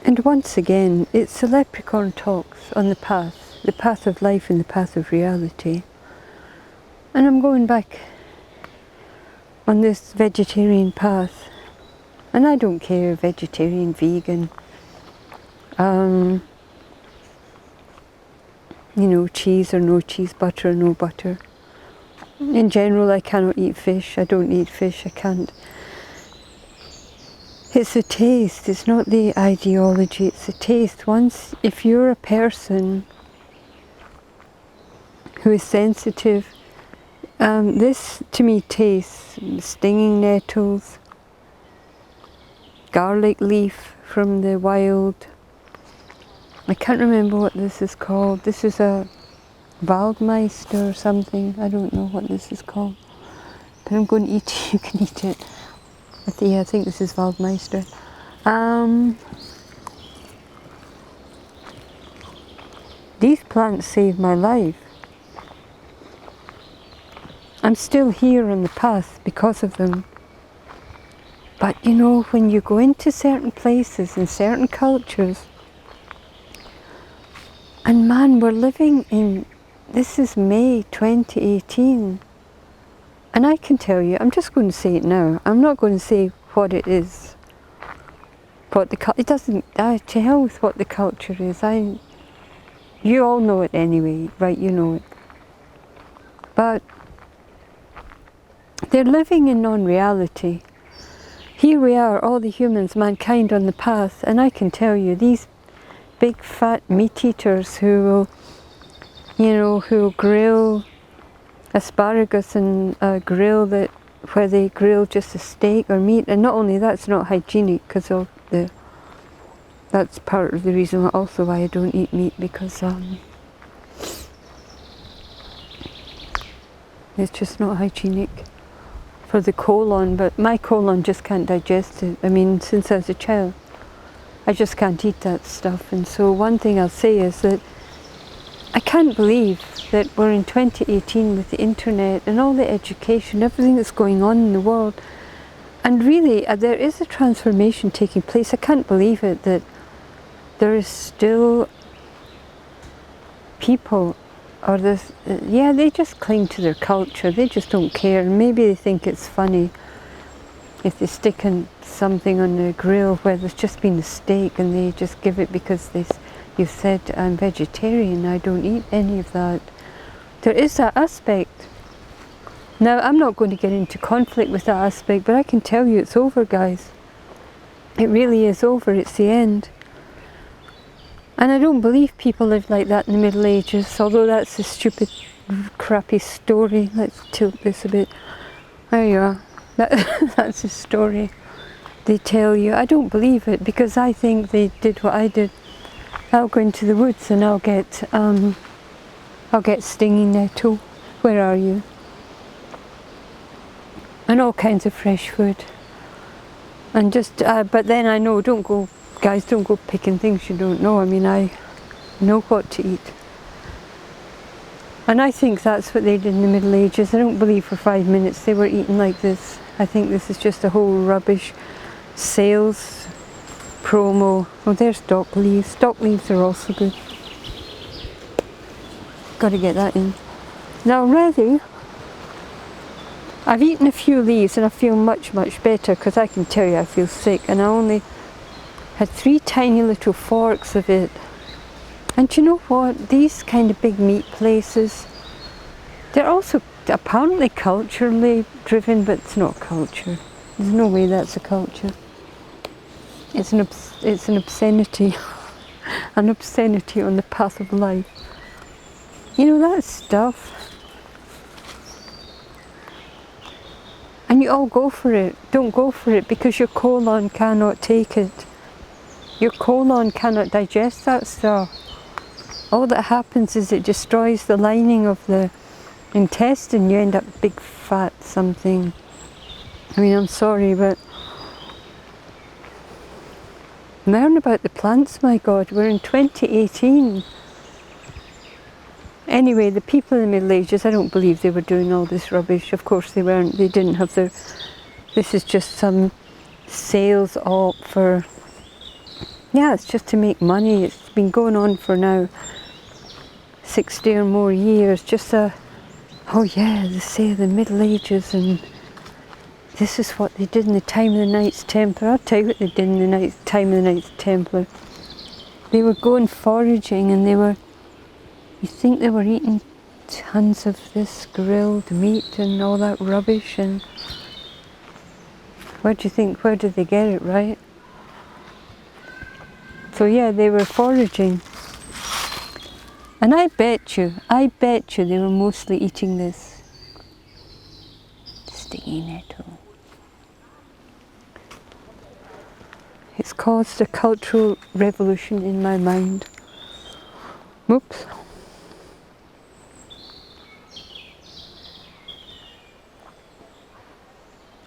And once again, it's the Leprechanun Talks on the path of life and the path of reality. And I'm going back on this vegetarian path. And I don't care, vegetarian, vegan, cheese or no cheese, butter or no butter. In general, I cannot eat fish. I don't eat fish, I can't. It's the taste, it's not the ideology, it's the taste. If you're a person who is sensitive, this to me tastes stinging nettles, garlic leaf from the wild. I can't remember what this is called. This is a Waldmeister or something. I don't know what this is called. But I'm going to eat it. You can eat it. I think this is Waldmeister. These plants saved my life. I'm still here on the path because of them. But when you go into certain places and certain cultures, and man, we're living in, this is May 2018. And I can tell you, I'm just going to say it now. I'm not going to say what it is. It doesn't, to hell with what the culture is. You all know it anyway, right? You know it. But they're living in non-reality. Here we are, all the humans, mankind on the path, and I can tell you, these big fat meat eaters who will grill asparagus and grill that, where they grill just a steak or meat, and not only that, it's not hygienic because of that's part of the reason also why I don't eat meat, because it's just not hygienic for the colon. But my colon just can't digest it. I mean, since I was a child, I just can't eat that stuff. And so one thing I'll say is that I can't believe that we're in 2018 with the internet and all the education, everything that's going on in the world. And really, there is a transformation taking place. I can't believe it, that there is still people, or this, they just cling to their culture. They just don't care. And maybe they think it's funny if they stick something on the grill where there's just been a steak, and they just give it because you've said I'm vegetarian, I don't eat any of that. There is that aspect. Now, I'm not going to get into conflict with that aspect, but I can tell you it's over, guys. It really is over. It's the end. And I don't believe people lived like that in the Middle Ages, although that's a stupid, crappy story. Let's tilt this a bit. There you are. That's a story they tell you. I don't believe it, because I think they did what I did. I'll go into the woods and I'll get stinging nettle. Where are you? And all kinds of fresh food. And just, but then I know, don't go picking things you don't know. I mean, I know what to eat. And I think that's what they did in the Middle Ages. I don't believe for 5 minutes they were eating like this. I think this is just a whole rubbish sales promo. Oh, there's dock leaves. Dock leaves are also good. Got to get that in. Now, already, I've eaten a few leaves and I feel much, much better, because I can tell you I feel sick, and I only had 3 tiny little forks of it. And you know what? These kind of big meat places, they're also apparently culturally driven, but it's not culture. There's no way that's a culture. It's an obscenity. An obscenity on the path of life. That stuff. And you all go for it. Don't go for it, because your colon cannot take it. Your colon cannot digest that stuff. All that happens is it destroys the lining of the intestine. You end up big fat something. I mean, I'm sorry, but learn about the plants, my God. We're in 2018. Anyway, the people in the Middle Ages, I don't believe they were doing all this rubbish. Of course they weren't. They didn't have this is just some sales op for, yeah, it's just to make money. It's been going on for now 60 or more years. Just oh yeah, they say the Middle Ages, and this is what they did in the time of the Knights Templar. I'll tell you what they did in the time of the Knights Templar. They were going foraging, and you think they were eating tons of this grilled meat and all that rubbish, and where did they get it, right? So yeah, they were foraging. And I bet you they were mostly eating this sticky nettle. It's caused a cultural revolution in my mind. Oops.